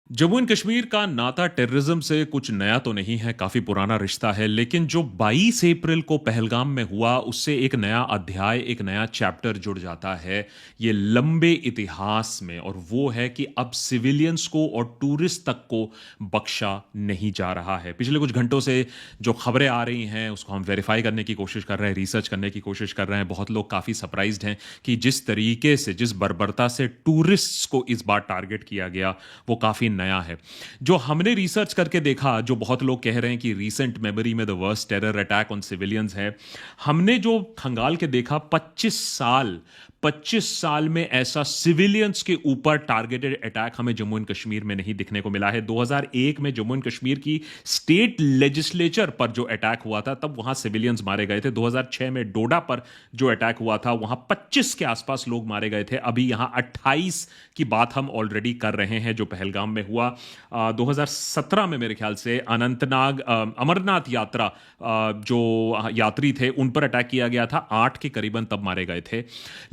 Jammu and Kashmir का नाता terrorism से कुछ नया तो नहीं है, काफी पुराना रिश्ता है। लेकिन जो 22 अप्रैल को पहलगाम में हुआ, उससे एक नया अध्याय, एक नया चैप्टर जुड़ जाता है ये लंबे इतिहास में, और वो है कि अब सिविलियंस को और टूरिस्ट तक को बख्शा नहीं जा रहा है। पिछले कुछ घंटों से जो खबरें आ रही हैं उसको हम वेरीफाई करने की कोशिश कर रहे हैं, रिसर्च करने की कोशिश कर रहे हैं। बहुत लोग काफी सरप्राइज्ड हैं कि जिस तरीके से, जिस बर्बरता से टूरिस्ट्स को इस बार टारगेट किया गया वो काफी नया है। जो हमने रिसर्च करके देखा, जो बहुत लोग कह रहे हैं कि रीसेंट मेमोरी में the worst terror attack on civilians है, हमने जो खंगाल के देखा 25 साल में ऐसा सिविलियंस के ऊपर टारगेटेड अटैक हमें जम्मू एंड कश्मीर में नहीं दिखने को मिला है। 2001 में जम्मू एंड कश्मीर की स्टेट लेजिस्लेचर पर जो अटैक हुआ था तब वहां सिविलियंस मारे गए थे। 2006 में डोडा पर जो अटैक हुआ था वहां 25 के आसपास लोग मारे गए थे। अभी यहां 28 की बात हम ऑलरेडी कर रहे हैं जो पहलगाम में हुआ। 2017 में मेरे ख्याल से अनंतनाग अमरनाथ यात्रा जो यात्री थे उन पर अटैक किया गया था, 8 के करीबन तब मारे गए थे।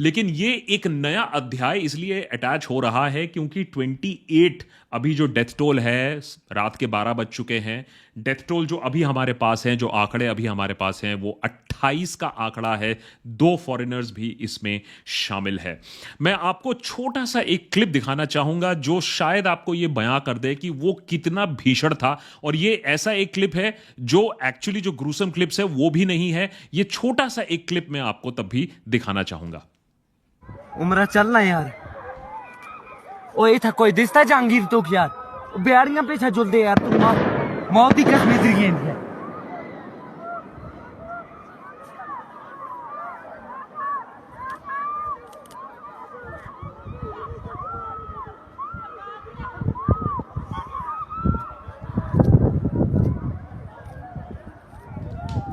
लेकिन ये एक नया अध्याय इसलिए अटैच हो रहा है क्योंकि 28 अभी जो डेथ टोल है, रात के 12 बज चुके हैं। डेथ टोल जो अभी हमारे पास हैं, जो आंकड़े अभी हमारे पास हैं, वो 28 का आंकड़ा है। 2 फॉरेनर्स भी इसमें शामिल है। मैं आपको छोटा सा एक क्लिप दिखाना चाहूंगा जो शायद आपको ये बयां कर दे कि वो कितना भीषण था। और ये ऐसा एक क्लिप है जो एक्चुअली जो ग्रूसम क्लिप्स है वो भी नहीं है। ये छोटा सा एक क्लिप मैं आपको तब भी दिखाना चाहूंगा। उमरा चलना यार। ओए था कोई दिसता जहांगीर तो यार बिहारियां पीछे जुलदे यार तुम मौत ही कसम इधर है।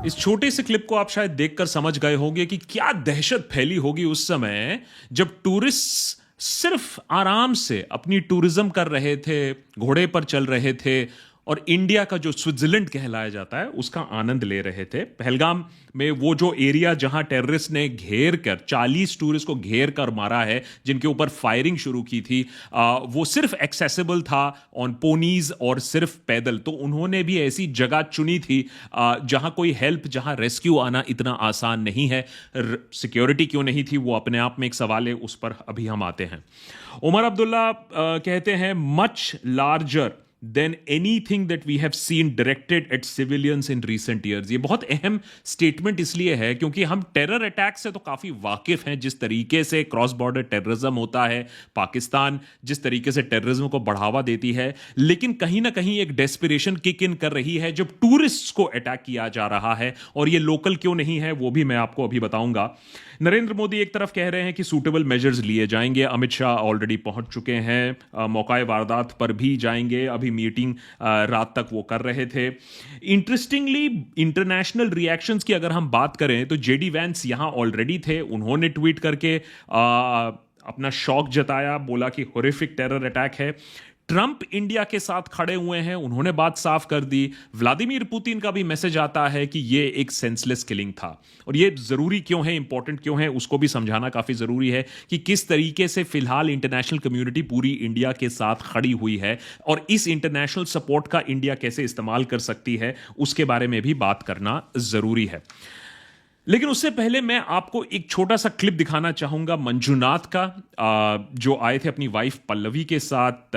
इस छोटे से क्लिप को आप शायद देखकर समझ गए होंगे कि क्या दहशत फैली होगी उस समय जब टूरिस्ट सिर्फ आराम से अपनी टूरिज्म कर रहे थे, घोड़े पर चल रहे थे और इंडिया का जो स्विट्जरलैंड कहलाया जाता है उसका आनंद ले रहे थे। पहलगाम में वो जो एरिया जहां टेररिस्ट ने घेर कर 40 टूरिस्ट को घेर कर मारा है, जिनके ऊपर फायरिंग शुरू की थी, वो सिर्फ एक्सेसिबल था ऑन पोनीज और सिर्फ पैदल। तो उन्होंने भी ऐसी जगह चुनी थी जहां कोई हेल्प, जहां रेस्क्यू आना इतना आसान नहीं है। सिक्योरिटी क्यों नहीं थी वो अपने आप में एक सवाल है, उस पर अभी हम आते हैं। उमर अब्दुल्ला कहते हैं much larger than anything that we have seen directed at civilians in recent years। ये बहुत अहम स्टेटमेंट इसलिए है क्योंकि हम टेरर अटैक से तो काफी वाकिफ हैं, जिस तरीके से क्रॉस बॉर्डर टेररिज्म होता है, पाकिस्तान जिस तरीके से टेररिज्म को बढ़ावा देती है। लेकिन कहीं ना कहीं एक डेस्पिरेशन किक इन कर रही है जब टूरिस्ट को अटैक किया जा रहा है, और ये लोकल क्यों नहीं है वो भी मैं आपको अभी बताऊंगा। नरेंद्र मोदी एक तरफ कह रहे हैं कि सूटेबल मेजर्स लिए जाएंगे, अमित शाह ऑलरेडी पहुंच चुके हैं, मौकाए वारदात पर भी जाएंगे, अभी मीटिंग रात तक वो कर रहे थे। इंटरेस्टिंगली इंटरनेशनल रिएक्शंस की अगर हम बात करें तो जेडी वैंस यहां ऑलरेडी थे। उन्होंने ट्वीट करके अपना शौक जताया, बोला कि हॉरिफिक टेरर अटैक है। ट्रंप इंडिया के साथ खड़े हुए हैं, उन्होंने बात साफ कर दी। व्लादिमीर पुतिन का भी मैसेज आता है कि ये एक सेंसलेस किलिंग था। और ये जरूरी क्यों है, इंपॉर्टेंट क्यों है, उसको भी समझाना काफी जरूरी है कि किस तरीके से फिलहाल इंटरनेशनल कम्युनिटी पूरी इंडिया के साथ खड़ी हुई है और इस इंटरनेशनल सपोर्ट का इंडिया कैसे इस्तेमाल कर सकती है, उसके बारे में भी बात करना जरूरी है। लेकिन उससे पहले मैं आपको एक छोटा सा क्लिप दिखाना चाहूंगा मंजुनाथ का, जो आए थे अपनी वाइफ पल्लवी के साथ,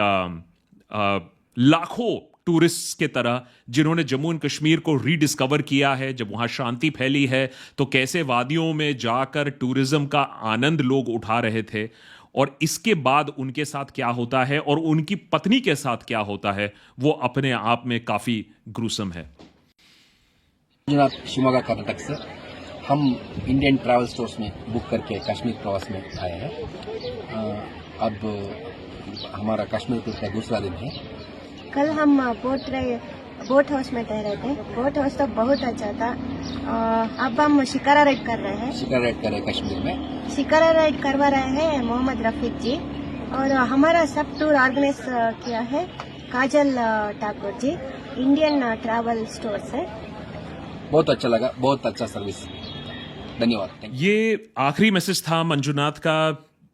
लाखों टूरिस्ट के तरह जिन्होंने जम्मू एंड कश्मीर को रीडिस्कवर किया है। जब वहां शांति फैली है तो कैसे वादियों में जाकर टूरिज्म का आनंद लोग उठा रहे थे, और इसके बाद उनके साथ क्या होता है और उनकी पत्नी के साथ क्या होता है, वो अपने आप में काफी ग्रूसम है। शिवमोगा कर्नाटक से हम इंडियन ट्रैवल स्टोर्स में बुक करके कश्मीर प्रवास में आए हैं। अब हमारा कश्मीर टूर का दूसरा दिन है। कल हम बोट हाउस में ठहरे थे। बोट हाउस तो बहुत अच्छा था। अब हम शिकारा राइड कर रहे हैं। शिकारा राइड कर रहे हैं कश्मीर में। शिकारा राइड करवा रहे हैं मोहम्मद रफीक जी, और हमारा सब टूर ऑर्गेनाइज किया है काजल Thakur ji, Indian travel store से। बहुत अच्छा लगा, बहुत अच्छा सर्विस, धन्यवाद। ये आखिरी मैसेज था मंजुनाथ का।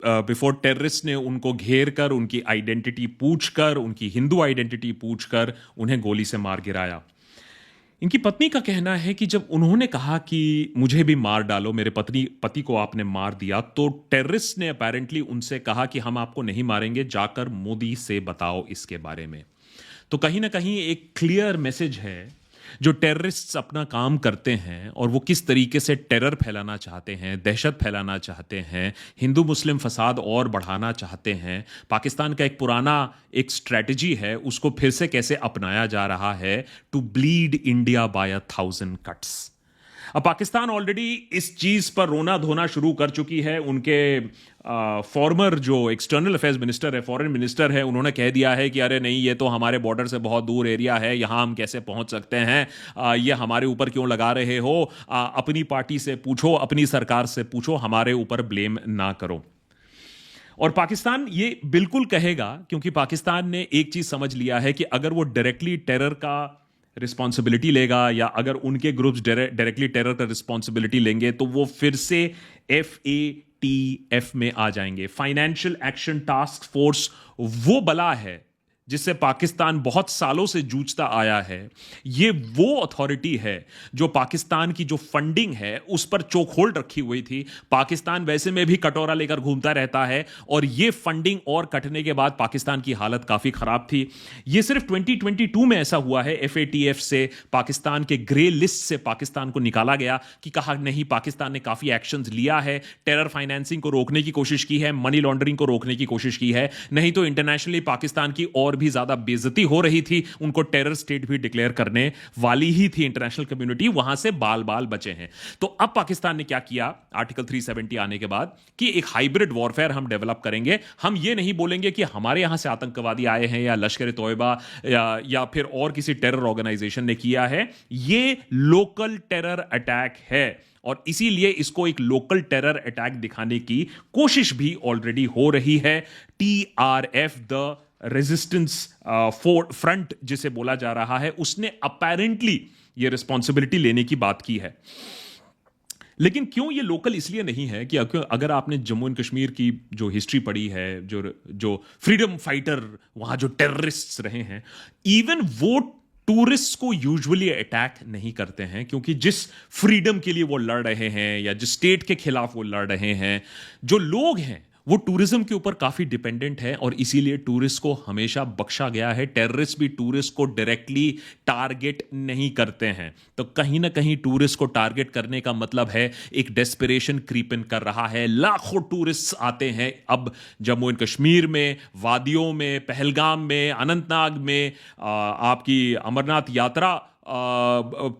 बिफोर टेररिस्ट ने उनको घेर कर, उनकी आइडेंटिटी पूछकर, उनकी हिंदू आइडेंटिटी पूछकर उन्हें गोली से मार गिराया। इनकी पत्नी का कहना है कि जब उन्होंने कहा कि मुझे भी मार डालो, मेरे पति को आपने मार दिया, तो टेररिस्ट ने अपेरेंटली उनसे कहा कि हम आपको नहीं मारेंगे, जाकर मोदी से बताओ इसके बारे में। तो कहीं ना कहीं एक क्लियर मैसेज है जो टेररिस्ट्स अपना काम करते हैं और वो किस तरीके से टेरर फैलाना चाहते हैं, दहशत फैलाना चाहते हैं, हिंदू मुस्लिम फसाद और बढ़ाना चाहते हैं। पाकिस्तान का एक पुराना एक स्ट्रैटेजी है, उसको फिर से कैसे अपनाया जा रहा है, to bleed India by 1000 cuts. अब पाकिस्तान ऑलरेडी इस चीज पर रोना धोना शुरू कर चुकी है। उनके फॉर्मर जो एक्सटर्नल अफेयर्स मिनिस्टर है, फॉरेन मिनिस्टर है, उन्होंने कह दिया है कि अरे नहीं, ये तो हमारे बॉर्डर से बहुत दूर एरिया है, यहां हम कैसे पहुंच सकते हैं, ये हमारे ऊपर क्यों लगा रहे हो, अपनी पार्टी से पूछो, अपनी सरकार से पूछो, हमारे ऊपर ब्लेम ना करो। और पाकिस्तान ये बिल्कुल कहेगा, क्योंकि पाकिस्तान ने एक चीज समझ लिया है कि अगर वो डायरेक्टली टेरर का रिस्पॉन्सिबिलिटी लेगा या अगर उनके ग्रुप्स डायरेक्टली टेरर का रिस्पॉन्सिबिलिटी लेंगे तो वो फिर से FATF में आ जाएंगे। फाइनेंशियल एक्शन टास्क फोर्स वो बला है जिससे पाकिस्तान बहुत सालों से जूझता आया है। ये वो अथॉरिटी है जो पाकिस्तान की जो फंडिंग है उस पर चोक होल्ड रखी हुई थी। पाकिस्तान वैसे में भी कटोरा लेकर घूमता रहता है और ये फंडिंग और कटने के बाद पाकिस्तान की हालत काफी खराब थी। ये सिर्फ 2022 में ऐसा हुआ है, FATF से पाकिस्तान के ग्रे लिस्ट से पाकिस्तान को निकाला गया कि कहा नहीं, पाकिस्तान ने काफी एक्शंस लिया है, टेरर फाइनेंसिंग को रोकने की कोशिश की है, मनी लॉन्ड्रिंग को रोकने की कोशिश की है, नहीं तो इंटरनेशनली पाकिस्तान की और भी ज्यादा बेइज्जती हो रही थी। उनको टेरर स्टेट भी डिक्लेयर करने वाली ही थी इंटरनेशनल कम्युनिटी, वहां से बाल बाल बचे हैं। तो अब पाकिस्तान ने क्या किया आर्टिकल 370 आने के बाद कि एक हाइब्रिड वॉरफेयर हम डेवलप करेंगे। हम ये नहीं बोलेंगे कि हमारे यहां से आतंकवादी आए हैं या लश्कर तोयबा या फिर और किसी टेरर ऑर्गेनाइजेशन ने किया है, ये लोकल टेरर अटैक है और इसीलिए इसको एक लोकल टेरर अटैक दिखाने की कोशिश भी ऑलरेडी हो रही है। TRF, द रेजिस्टेंस फ्रंट जिसे बोला जा रहा है, उसने अपेरेंटली ये रिस्पॉन्सिबिलिटी लेने की बात की है। लेकिन क्यों ये लोकल इसलिए नहीं है कि अगर आपने जम्मू एंड कश्मीर की जो हिस्ट्री पढ़ी है, जो फ्रीडम फाइटर वहां जो टेररिस्ट्स रहे हैं, इवन वो टूरिस्ट को यूजुअली अटैक नहीं करते हैं, क्योंकि जिस फ्रीडम के लिए वो लड़ रहे हैं या जिस स्टेट के खिलाफ वो लड़ रहे हैं, जो लोग हैं वो टूरिज्म के ऊपर काफी डिपेंडेंट है और इसीलिए टूरिस्ट को हमेशा बख्शा गया है। टेररिस्ट भी टूरिस्ट को डायरेक्टली टारगेट नहीं करते हैं। तो कहीं ना कहीं टूरिस्ट को टारगेट करने का मतलब है एक डेस्परेशन क्रीप इन कर रहा है। लाखों टूरिस्ट आते हैं अब जम्मू एंड कश्मीर में, वादियों में, पहलगाम में, अनंतनाग में। आपकी अमरनाथ यात्रा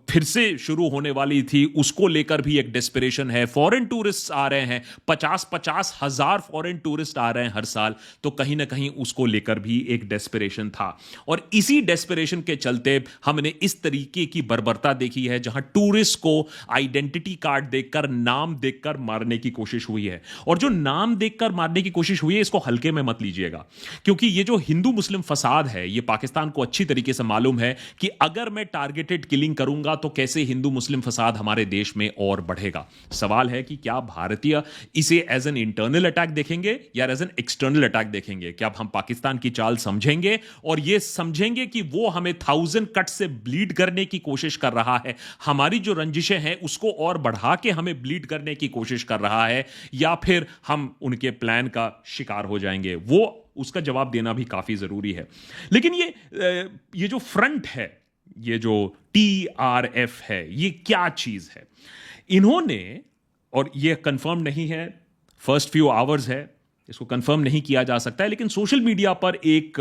फिर से शुरू होने वाली थी, उसको लेकर भी एक डेस्परेशन है। फॉरेन टूरिस्ट आ रहे हैं, 50-50 हजार फॉरेन टूरिस्ट आ रहे हैं हर साल, तो कहीं ना कहीं उसको लेकर भी एक डेस्परेशन था। और इसी डेस्परेशन के चलते हमने इस तरीके की बर्बरता देखी है जहां टूरिस्ट को आइडेंटिटी कार्ड देखकर, नाम देखकर मारने की कोशिश हुई है। और जो नाम देखकर मारने की कोशिश हुई है, इसको हल्के में मत लीजिएगा, क्योंकि ये जो हिंदू मुस्लिम फसाद है, ये पाकिस्तान को अच्छी तरीके से मालूम है कि अगर मैं टारगेटेड किलिंग करूंगा तो कैसे हिंदू मुस्लिम फसाद हमारे देश में और बढ़ेगा। सवाल है कि क्या भारतीय इसे एज एन इंटरनल अटैक देखेंगे या एज एन एक्सटर्नल अटैक देखेंगे? क्या हम पाकिस्तान की चाल समझेंगे और यह समझेंगे कि वो हमें 1000 कट से ब्लीड करने की कोशिश कर रहा है, हमारी जो रंजिशें हैं उसको और बढ़ा के हमें ब्लीड करने की कोशिश कर रहा है, या फिर हम उनके प्लान का शिकार हो जाएंगे? वो उसका जवाब देना भी काफी जरूरी है। लेकिन ये जो फ्रंट है, ये जो TRF है, ये क्या चीज है? इन्होंने, और ये कंफर्म नहीं है, फर्स्ट फ्यू आवर्स है, इसको कंफर्म नहीं किया जा सकता है, लेकिन सोशल मीडिया पर एक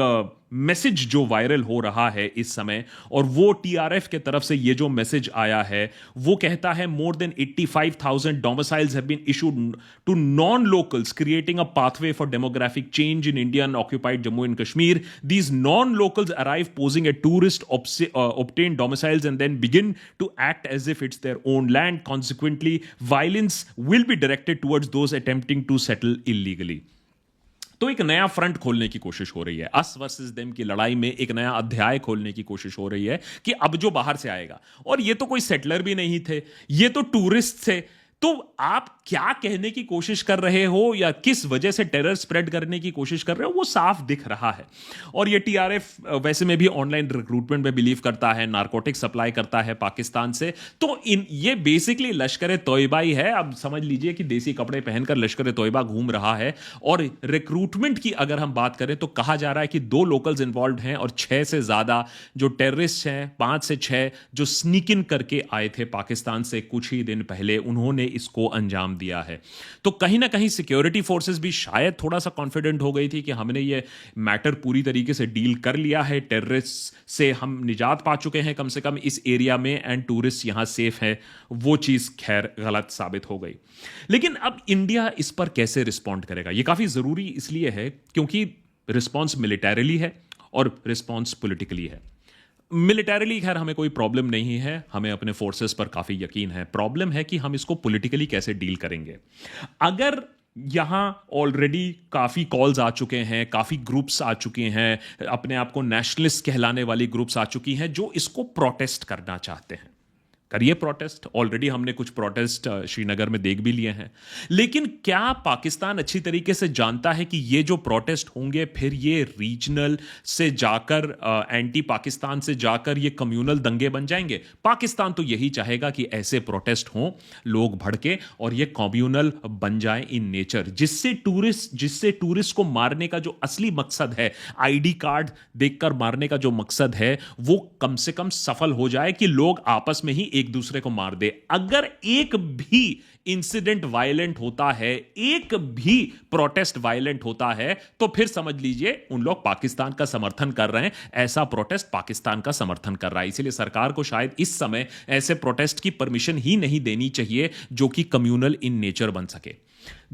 मैसेज जो वायरल हो रहा है इस समय, और वो TRF के तरफ से ये जो मैसेज आया है वो कहता है more than 85,000 domiciles have been issued to non-locals, creating a pathway for demographic change in Indian occupied Jammu and Kashmir. These non-locals arrive posing as tourists, obtain domiciles and then begin to act as if it's their own land. Consequently, violence will be directed towards those attempting to settle illegally. तो एक नया front खोलने की कोशिश हो रही है, us versus them की लड़ाई में एक नया अध्याय खोलने की कोशिश हो रही है कि अब जो बाहर से आएगा, और ये तो कोई सेटलर भी नहीं थे, ये तो टूरिस्ट थे, तो आप क्या कहने की कोशिश कर रहे हो या किस वजह से टेरर स्प्रेड करने की कोशिश कर रहे हो, वो साफ दिख रहा है। और ये टीआरएफ वैसे में भी ऑनलाइन रिक्रूटमेंट में बिलीव करता है, नारकोटिक सप्लाई करता है पाकिस्तान से। तो ये बेसिकली लश्कर तोयबा ही है। अब समझ लीजिए कि देसी कपड़े पहनकर लश्कर तोयबा घूम रहा है। और रिक्रूटमेंट की अगर हम बात करें तो कहा जा रहा है कि 2 लोकल्स इन्वॉल्व हैं और 6 से ज्यादा जो टेररिस्ट हैं, 5 से 6 जो स्नीक इन करके आए थे पाकिस्तान से कुछ ही दिन पहले, उन्होंने इसको अंजाम दिया है। तो कहीं ना कहीं सिक्योरिटी फोर्सेस भी शायद थोड़ा सा कॉन्फिडेंट हो गई थी कि हमने ये मैटर पूरी तरीके से डील कर लिया है, टेररिस्ट से हम निजात पा चुके हैं कम से कम इस एरिया में, एंड टूरिस्ट यहां सेफ है। वो चीज खैर गलत साबित हो गई। लेकिन अब इंडिया इस पर कैसे रिस्पॉन्ड करेगा, यह काफी जरूरी इसलिए है क्योंकि रिस्पॉन्स मिलिटरीली है और रिस्पॉन्स पॉलिटिकली है। मिलिटरीली खैर हमें कोई प्रॉब्लम नहीं है, हमें अपने फोर्सेस पर काफी यकीन है। प्रॉब्लम है कि हम इसको पॉलिटिकली कैसे डील करेंगे। अगर यहां ऑलरेडी काफी कॉल्स आ चुके हैं, काफी ग्रुप्स आ चुके हैं, अपने आप को नेशनलिस्ट कहलाने वाली ग्रुप्स आ चुकी हैं जो इसको प्रोटेस्ट करना चाहते हैं, करिए प्रोटेस्ट। ऑलरेडी हमने कुछ प्रोटेस्ट श्रीनगर में देख भी लिए हैं। लेकिन क्या पाकिस्तान अच्छी तरीके से जानता है कि ये जो प्रोटेस्ट होंगे फिर ये रीजनल से जाकर एंटी पाकिस्तान से जाकर ये कम्युनल दंगे बन जाएंगे? पाकिस्तान तो यही चाहेगा कि ऐसे प्रोटेस्ट हों, लोग भड़के और ये कम्युनल बन जाए इन नेचर, जिससे टूरिस्ट को मारने का जो असली मकसद है, आईडी कार्ड देखकर मारने का जो मकसद है, वो कम से कम सफल हो जाए कि लोग आपस में ही एक दूसरे को मार दे। अगर एक भी इंसिडेंट वायलेंट होता है, एक भी प्रोटेस्ट वायलेंट होता है, तो फिर समझ लीजिए उन लोग पाकिस्तान का समर्थन कर रहे हैं। ऐसा प्रोटेस्ट पाकिस्तान का समर्थन कर रहा है। इसलिए सरकार को शायद इस समय ऐसे प्रोटेस्ट की परमिशन ही नहीं देनी चाहिए जो कि कम्युनल इन नेचर बन सके।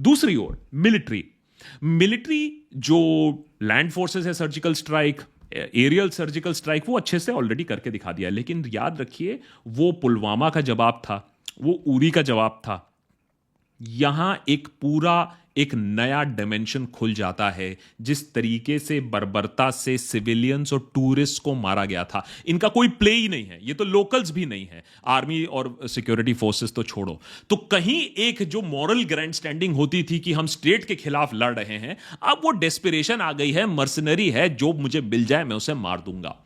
दूसरी ओर मिलिट्री जो लैंड फोर्सेस है, surgical strike, aerial surgical strike, वो अच्छे से ऑलरेडी करके दिखा दिया। लेकिन याद रखिए, वो पुलवामा का जवाब था, वो उरी का जवाब था। यहां एक नया डायमेंशन खुल जाता है। जिस तरीके से बर्बरता से सिविलियंस और टूरिस्ट को मारा गया था, इनका कोई प्ले ही नहीं है। ये तो लोकल्स भी नहीं है, आर्मी और सिक्योरिटी फोर्सेस तो छोड़ो। तो कहीं एक जो मॉरल ग्रैंड स्टैंडिंग होती थी कि हम स्टेट के खिलाफ लड़ रहे हैं, अब वो डेस्पिरेशन आ गई है, मर्सनरी है, जो मुझे मिल जाए मैं उसे मार दूंगा।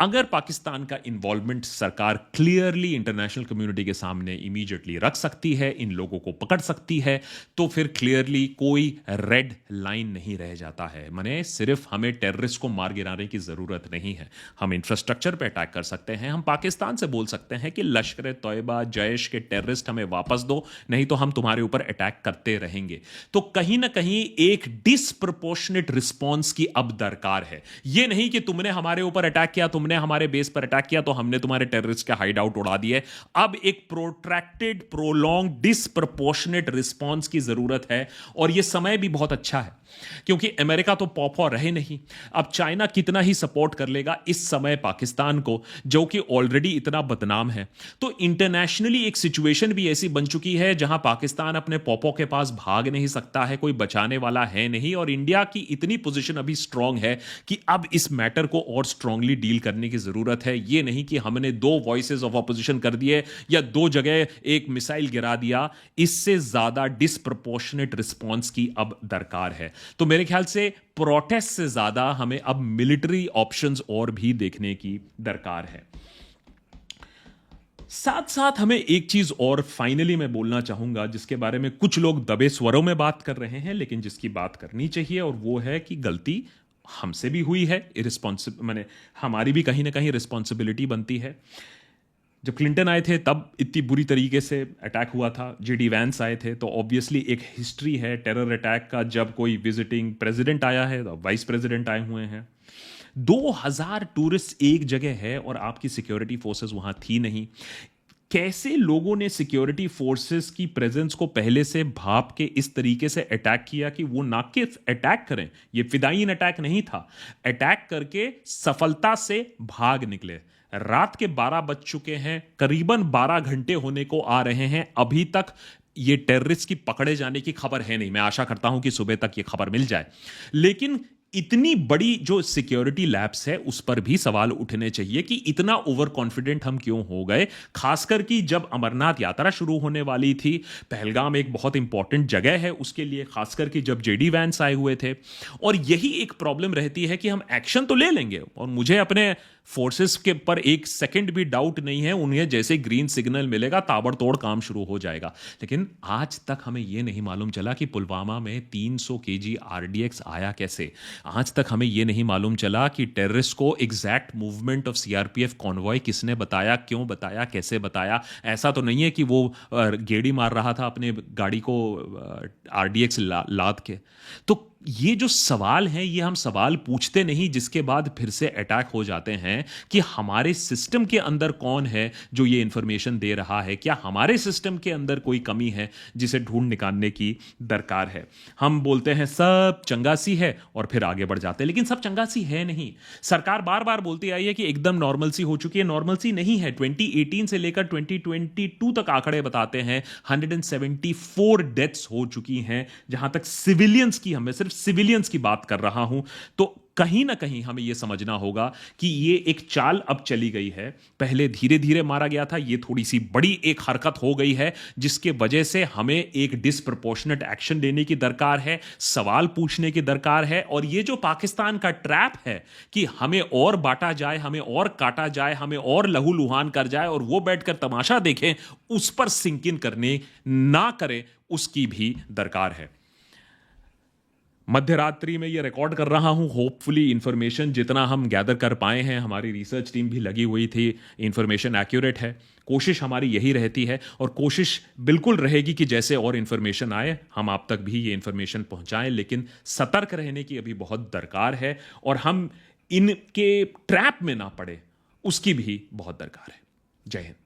अगर पाकिस्तान का इन्वॉल्वमेंट सरकार क्लियरली इंटरनेशनल कम्युनिटी के सामने इमीडिएटली रख सकती है, इन लोगों को पकड़ सकती है, तो फिर क्लियरली कोई रेड लाइन नहीं रह जाता है। माने सिर्फ हमें टेररिस्ट को मार गिराने की जरूरत नहीं है, हम इंफ्रास्ट्रक्चर पे अटैक कर सकते हैं। हम पाकिस्तान से बोल सकते हैं कि लश्कर तोयबा, जैश के टेररिस्ट हमें वापस दो, नहीं तो हम तुम्हारे ऊपर अटैक करते रहेंगे। तो कहीं ना कहीं एक डिसप्रोपोर्शनेट रिस्पॉन्स की अब दरकार है। यह नहीं कि तुमने हमारे ऊपर अटैक किया, तुमने हमारे बेस पर अटैक किया तो हमने तुम्हारे टेररिस्ट के हाइड आउट उड़ा दिए। अब एक प्रोट्रैक्टेड, प्रोलॉन्ग, डिसप्रोपोर्शनेट रिस्पॉन्स की जरूरत है। और यह समय भी बहुत अच्छा है क्योंकि अमेरिका तो पॉपॉ रहे नहीं। अब चाइना कितना ही सपोर्ट कर लेगा इस समय पाकिस्तान को, जो कि ऑलरेडी इतना बदनाम है। तो इंटरनेशनली एक सिचुएशन भी ऐसी बन चुकी है जहां पाकिस्तान अपने पॉपॉ के पास भाग नहीं सकता है, कोई बचाने वाला है नहीं। और इंडिया की इतनी पोजीशन अभी स्ट्रांग है कि अब इस मैटर को और स्ट्रांगली डील करने की जरूरत है। यह नहीं कि हमने 2 वॉइसेस ऑफ ऑपोजिशन कर दिए या 2 जगह एक मिसाइल गिरा दिया। इससे ज्यादा डिसप्रोपोर्शनेट रिस्पॉन्स की अब दरकार है। तो मेरे ख्याल से प्रोटेस्ट से ज्यादा हमें अब मिलिट्री ऑप्शंस और भी देखने की दरकार है। साथ साथ हमें एक चीज और फाइनली मैं बोलना चाहूंगा, जिसके बारे में कुछ लोग दबे स्वरों में बात कर रहे हैं, लेकिन जिसकी बात करनी चाहिए, और वो है कि गलती हमसे भी हुई है। माने हमारी भी कहीं ना कहीं रिस्पॉन्सिबिलिटी बनती है। जब क्लिंटन आए थे तब इतनी बुरी तरीके से अटैक हुआ था, जेडी वैंस आए थे, तो ऑब्वियसली एक हिस्ट्री है टेरर अटैक का। जब कोई विजिटिंग प्रेसिडेंट आया है तो वाइस प्रेसिडेंट आए हुए हैं। 2000 टूरिस्ट एक जगह है और आपकी सिक्योरिटी फोर्सेस वहां थी नहीं। कैसे लोगों ने सिक्योरिटी फोर्सेस की प्रेजेंस को पहले से भाप के इस तरीके से अटैक किया कि वो ना कि अटैक करें, ये फिदायीन अटैक नहीं था, अटैक करके सफलता से भाग निकले। रात के 12 बज चुके हैं, करीबन 12 घंटे होने को आ रहे हैं, अभी तक ये टेररिस्ट की पकड़े जाने की खबर है नहीं। मैं आशा करता हूं कि सुबह तक ये खबर मिल जाए। लेकिन इतनी बड़ी जो सिक्योरिटी लैब्स है उस पर भी सवाल उठने चाहिए कि इतना ओवर कॉन्फिडेंट हम क्यों हो गए, खासकर कि जब अमरनाथ यात्रा शुरू होने वाली थी। पहलगाम एक बहुत इंपॉर्टेंट जगह है उसके लिए, खासकर कि जब जेडी वैंस आए हुए थे। और यही एक प्रॉब्लम रहती है कि हम एक्शन तो ले लेंगे, और मुझे अपने फोर्सेस के पर एक सेकंड भी डाउट नहीं है, उन्हें जैसे ग्रीन सिग्नल मिलेगा ताबड़तोड़ काम शुरू हो जाएगा। लेकिन आज तक हमें यह नहीं मालूम चला कि पुलवामा में 300 केजी आरडीएक्स आया कैसे। आज तक हमें यह नहीं मालूम चला कि टेररिस्ट को exact movement of CRPF convoy किसने बताया, क्यों बताया, कैसे बताया। ऐसा तो नहीं है कि वो गेड़ी मार रहा था अपने गाड़ी को आरडीएक्स लाद के। तो ये जो सवाल हैं ये हम सवाल पूछते नहीं, जिसके बाद फिर से अटैक हो जाते हैं कि हमारे सिस्टम के अंदर कौन है जो ये इंफॉर्मेशन दे रहा है, क्या हमारे सिस्टम के अंदर कोई कमी है जिसे ढूंढ निकालने की दरकार है। हम बोलते हैं सब चंगासी है और फिर आगे बढ़ जाते हैं, लेकिन सब चंगासी है नहीं। सरकार बार बार बोलती आई है कि एकदम नॉर्मलसी हो चुकी है, नॉर्मलसी नहीं है। 2018 से लेकर 2022 तक आंकड़े बताते हैं 174 डेथ्स हो चुकी हैं। जहां तक सिविलियंस की, मैं सिर्फ सिविलियंस की बात कर रहा हूं, तो कहीं ना कहीं हमें यह समझना होगा कि ये एक चाल अब चली गई है। पहले धीरे धीरे मारा गया था, ये थोड़ी सी बड़ी एक हरकत हो गई है जिसके वजह से हमें एक डिसप्रोपोर्शनेट एक्शन लेने की दरकार है, सवाल पूछने की दरकार है। और ये जो पाकिस्तान का ट्रैप है कि हमें और बांटा जाए, हमें और काटा जाए, हमें और लहूलुहान कर जाए और वो बैठकर तमाशा देखें, उस पर सिंक इन करने ना करे, उसकी भी दरकार है। मध्य रात्रि में ये रिकॉर्ड कर रहा हूं। होपफुली इंफॉर्मेशन जितना हम गैदर कर पाए हैं, हमारी रिसर्च टीम भी लगी हुई थी, इंफॉर्मेशन एक्यूरेट है। कोशिश हमारी यही रहती है और कोशिश बिल्कुल रहेगी कि जैसे और इंफॉर्मेशन आए हम आप तक भी ये इंफॉर्मेशन पहुंचाएं, लेकिन सतर्क रहने की अभी बहुत दरकार है और हम इनके ट्रैप में ना पड़े उसकी भी बहुत दरकार है। जय हिंद।